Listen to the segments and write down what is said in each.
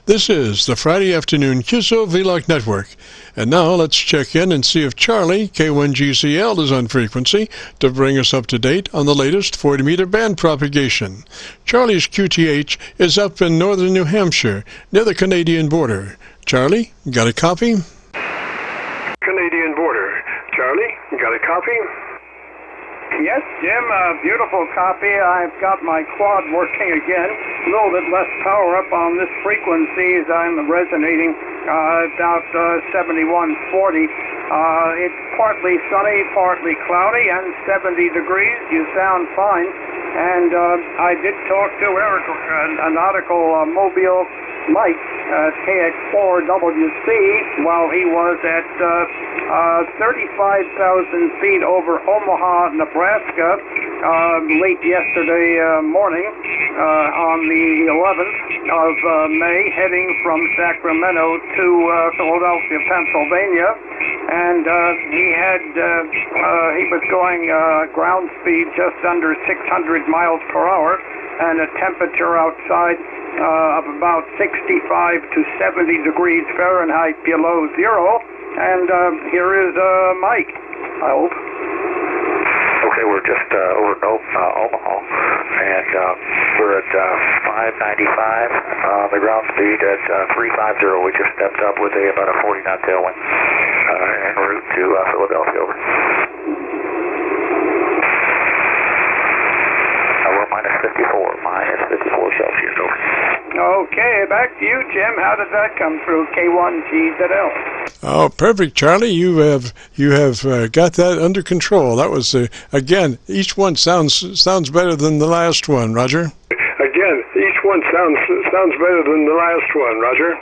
This is the Friday afternoon Qso-Vlog network. And now let's check in and see if CHARLEY-K1GZL is on frequency to bring us up to date on the latest 40-meter band propagation. Charlie's QTH is up in northern New Hampshire, near the Canadian border. Charlie, got a copy? Canadian border. Charlie, got a copy? Yes, Jim, a beautiful copy. I've got my quad working again. A little bit less power up on this frequency as I'm resonating about 7140. It's partly sunny, partly cloudy, and 70 degrees. You sound fine. And I did talk to Eric, an nautical Mobile Mike, KX4WC, while he was at 35,000 feet over Omaha, Nebraska, late yesterday morning on the 11th of May, heading from Sacramento to Philadelphia, Pennsylvania. And he was going ground speed just under 600 miles per hour, and a temperature outside of about 65 to 70 degrees Fahrenheit below zero. And here is Mike, I hope. Okay, we're just over Omaha, and we're at 595 on the ground speed at 350. We just stepped up with about a 40-knot tailwind en route to Philadelphia. Over. We're minus 54 Celsius. Over. Okay, back to you, Jim. How did that come through, K1GZL? Oh, perfect, Charlie. You have got that under control. That was again. Each one sounds better than the last one, Roger. Again, each one sounds better than the last one, Roger.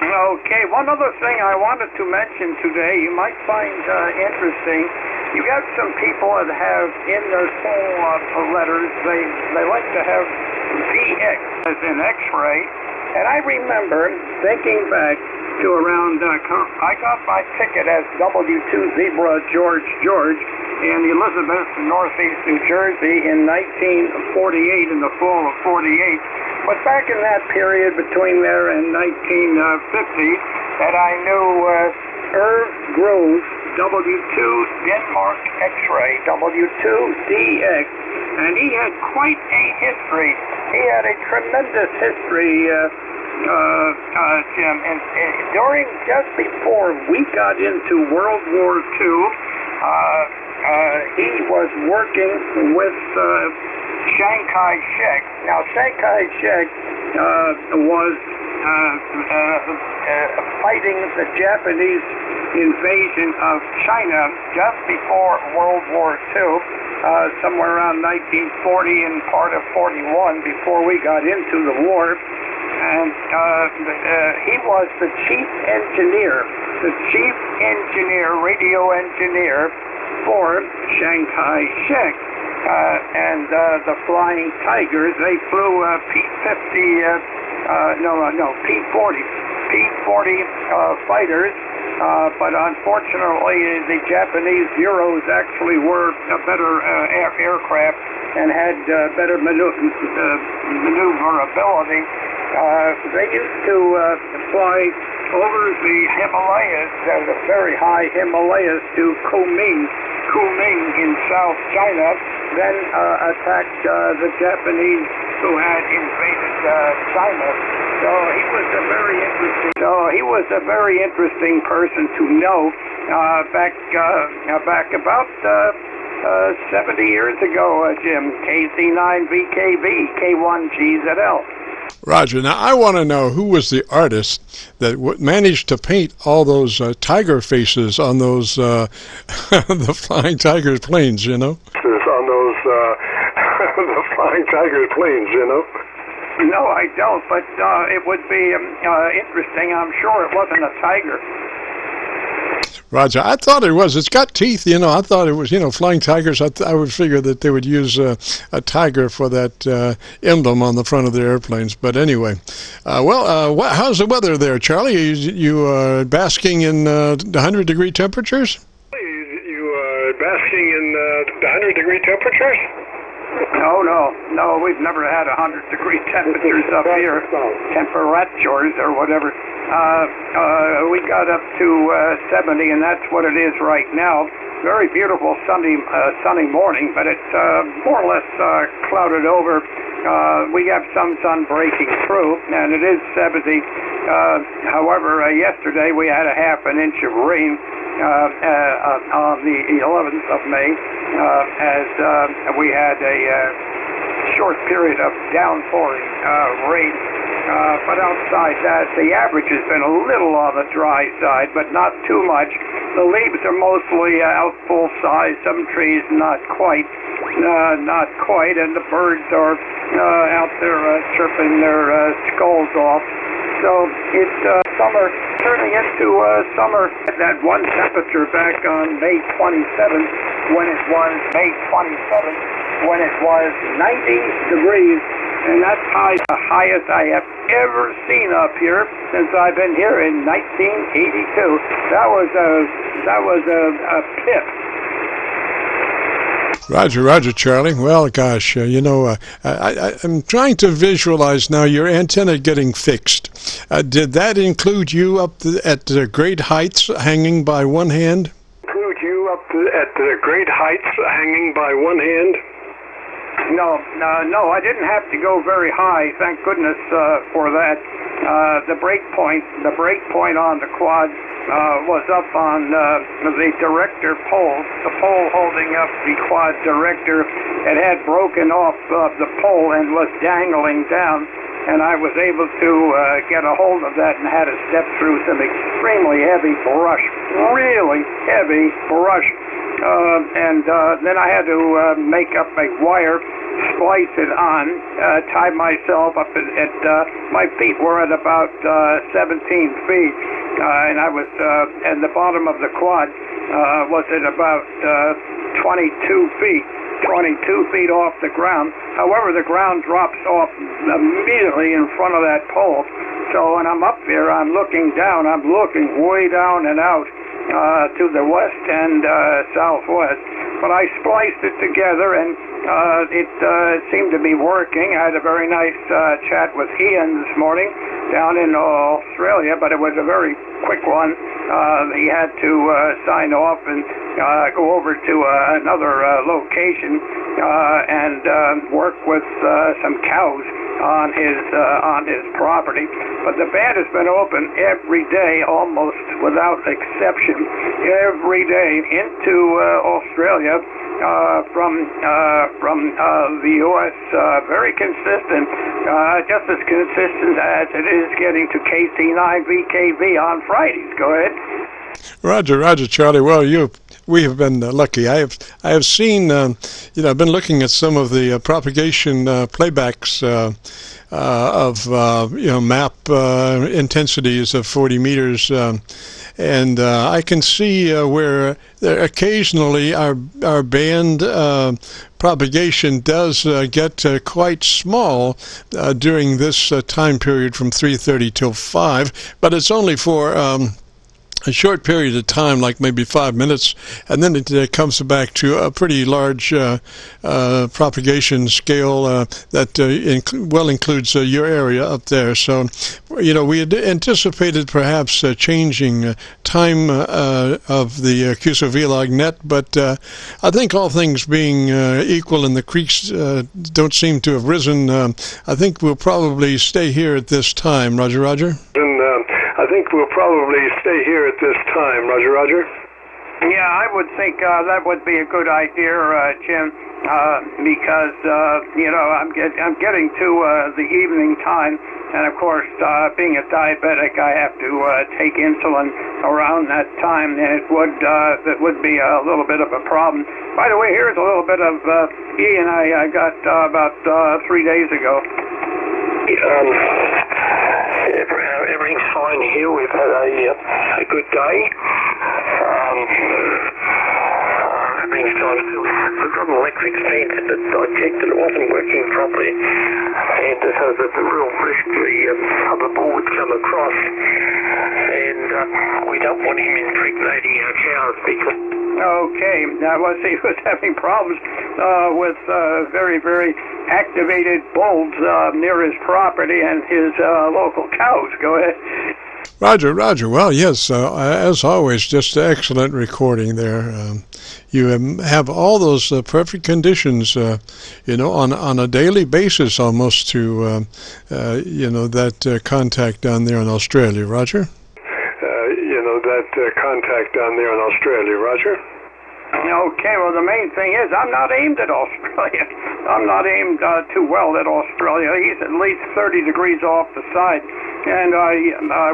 Okay, one other thing I wanted to mention today, you might find interesting. You got some people that have in their full letters, they like to have VX as in X-ray. And I remember thinking back to around, I got my ticket as W2 Zebra George in Elizabeth, northeast New Jersey in 1948, in the fall of 48. But back in that period between there and 1950, that I knew Irv Grove, W2 Denmark X-ray, W2DX, and he had quite a history. He had a tremendous history, Jim. And during, just before we got into World War II, he was working with Chiang Kai-shek. Now, Chiang Kai-shek was fighting the Japanese invasion of China just before World War II, somewhere around 1940 and part of 41, before we got into the war. And he was the chief engineer, radio engineer for Chiang Kai-shek. And the Flying Tigers, they flew P-40 fighters, but unfortunately the Japanese Euros actually were a better aircraft and had better maneuverability. They used to fly over the Himalayas, the very high Himalayas, to Kunming in South China, then attacked the Japanese who had invaded China. So he was a very interesting person to know back about 70 years ago, Jim. KC9VKV, K1GZL. Roger. Now, I want to know who was the artist that managed to paint all those tiger faces on those the Flying Tiger planes, you know? On those the Flying Tiger planes, you know? No, I don't, but it would be interesting. I'm sure it wasn't a tiger. Roger, I thought it was. It's got teeth, you know. I thought it was, flying tigers. I would figure that they would use a tiger for that emblem on the front of their airplanes. But anyway, how's the weather there, Charlie? You basking in 100-degree temperatures? You basking in 100-degree temperatures? No, we've never had 100-degree temperatures up here, temperatures or whatever. We got up to 70, and that's what it is right now. Very beautiful sunny morning, but it's more or less clouded over. We have some sun breaking through, and it is 70. However, yesterday we had a half an inch of rain on the 11th of May, as we had a short period of downpouring rain. But outside that, the average has been a little on the dry side, but not too much. The leaves are mostly out full size. Some trees not quite, and the birds are out there chirping their skulls off. So it's summer, turning into summer. That one temperature back on May 27th, when it was May 27th, when it was 90 degrees. And that's the highest I have ever seen up here since I've been here in 1982. That was a pip. Roger, Charlie. Well, gosh, I'm trying to visualize now your antenna getting fixed. Did that include you up at the great heights hanging by one hand? Include you up at the great heights hanging by one hand? No, I didn't have to go very high. Thank goodness for that. The break point on the quad was up on the director pole. The pole holding up the quad director, it had broken off the pole and was dangling down. And I was able to get a hold of that and had to step through some extremely heavy brush, really heavy brush. And then I had to make up a wire, splice it on, tie myself up at my feet were at about 17 feet, and I was and the bottom of the quad was at about 22 feet. 22 feet off the ground. However, the ground drops off immediately in front of that pole. So when I'm up there, I'm looking down. I'm looking way down and out to the west and southwest. But I spliced it together, and it seemed to be working. I had a very nice chat with Ian this morning down in Australia, but it was a very quick one. He had to sign off and go over to another location and work with some cows on his property. But the band has been open every day, almost without exception, every day into Australia from the U.S. Very consistent, just as consistent as it is getting to KC9VKV on Fridays. Go ahead. Roger, Charlie. Well, we have been lucky. I have seen, I've been looking at some of the propagation playbacks of map intensities of 40 meters, and I can see where occasionally our band propagation does get quite small during this time period from 3:30 till 5, but it's only for a short period of time, like maybe 5 minutes, and then it comes back to a pretty large propagation scale that includes your area up there. So, we had anticipated perhaps changing time of the Qso-Vlog net, but I think all things being equal and the creeks don't seem to have risen, I think we'll probably stay here at this time. Roger. I think we'll probably stay here at this time. Roger. Yeah, I would think that would be a good idea, Jim, because I'm getting to the evening time, and of course, being a diabetic, I have to take insulin around that time, and it would be a little bit of a problem. By the way, here's a little bit of Ian I got about 3 days ago. Everything's fine here. We've had a good day. Everything's fine. We've got an electric fence that I checked that it wasn't working properly, and so that the real mystery of the ball would come across, and we don't want him impregnating our cows because... Okay, now he was having problems with very, very activated bulls near his property and his local cows. Go ahead. Roger, Roger. Well, yes, as always, just excellent recording there. You have all those perfect conditions, on a daily basis almost to, that contact down there in Australia. Roger? Contact down there in Australia. Roger? Okay, well, the main thing is I'm not aimed at Australia. I'm not aimed too well at Australia. He's at least 30 degrees off the side. And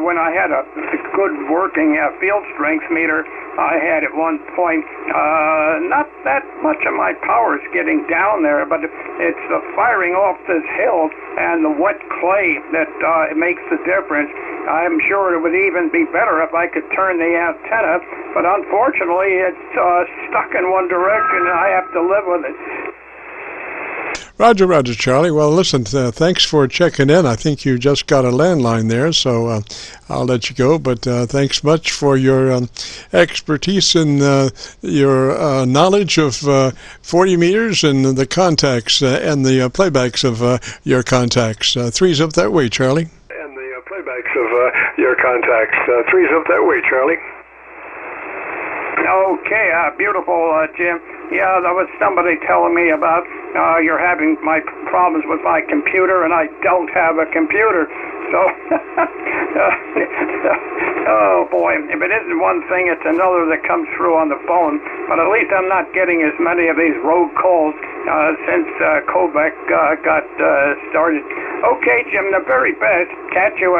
when I had a good working field strength meter, I had at one point not that much of my powers getting down there, but it's the firing off this hill and the wet clay that makes the difference. I'm sure it would even be better if I could turn the antenna, but unfortunately it's stuck in one direction and I have to live with it. Roger, Roger, Charlie. Well, listen, thanks for checking in. I think you just got a landline there, so I'll let you go. But thanks much for your expertise and your knowledge of 40 meters and the contacts and the playbacks of your contacts. Three's up that way, Charlie. And the playbacks of your contacts. Three's up that way, Charlie. Okay, beautiful, Jim. Yeah, there was somebody telling me about you're having my problems with my computer, and I don't have a computer. So, oh boy, if it isn't one thing, it's another that comes through on the phone. But at least I'm not getting as many of these rogue calls since Quebec got started. Okay, Jim, the very best. Catch you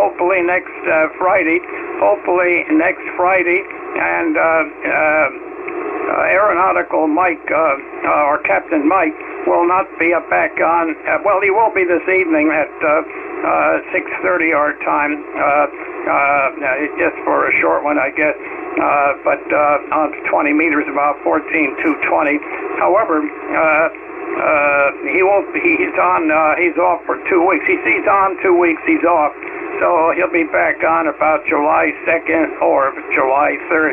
hopefully next Friday. Hopefully next Friday. And Aeronautical Mike, or Captain Mike, will not be back on. Well, he will be this evening at 6:30 our time, just for a short one, I guess. But on 20 meters, about 14,220. However, he won't. He's on. He's off for 2 weeks. He's on 2 weeks. He's off. So he'll be back on about July 2nd or July 3rd.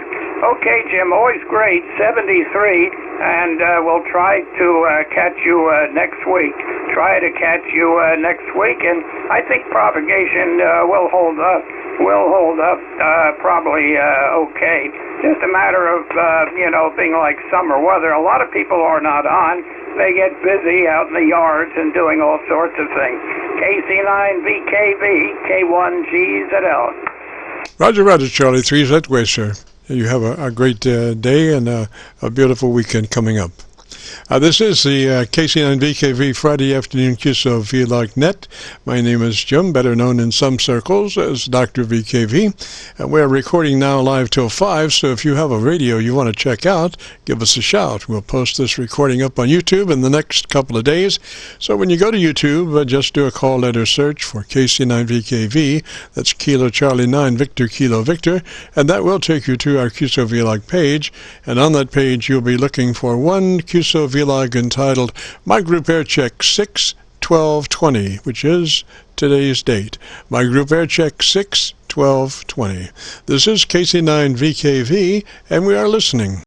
Okay, Jim, always great, 73, and we'll try to catch you next week. Try to catch you next week, and I think propagation will hold up. Probably okay. Just a matter of, being like summer weather. A lot of people are not on. They get busy out in the yards and doing all sorts of things. KC9VKV, K1GZL. Roger, Roger, Charlie. Three's that way, sir. You have a great day and a beautiful weekend coming up. This is the KC9VKV Friday afternoon Qso-Vlog net. My name is Jim, better known in some circles as Dr. VKV. And we're recording now live till 5, so if you have a radio you want to check out, give us a shout. We'll post this recording up on YouTube in the next couple of days. So when you go to YouTube, just do a call letter search for KC9VKV. That's Kilo Charlie 9 Victor Kilo Victor. And that will take you to our Qso-Vlog page. And on that page you'll be looking for one Qso-Vlog entitled My Group AIRCHECK 6/12/20, which is today's date. My Group AIRCHECK 6/12/20. This is KC9VKV, and we are listening.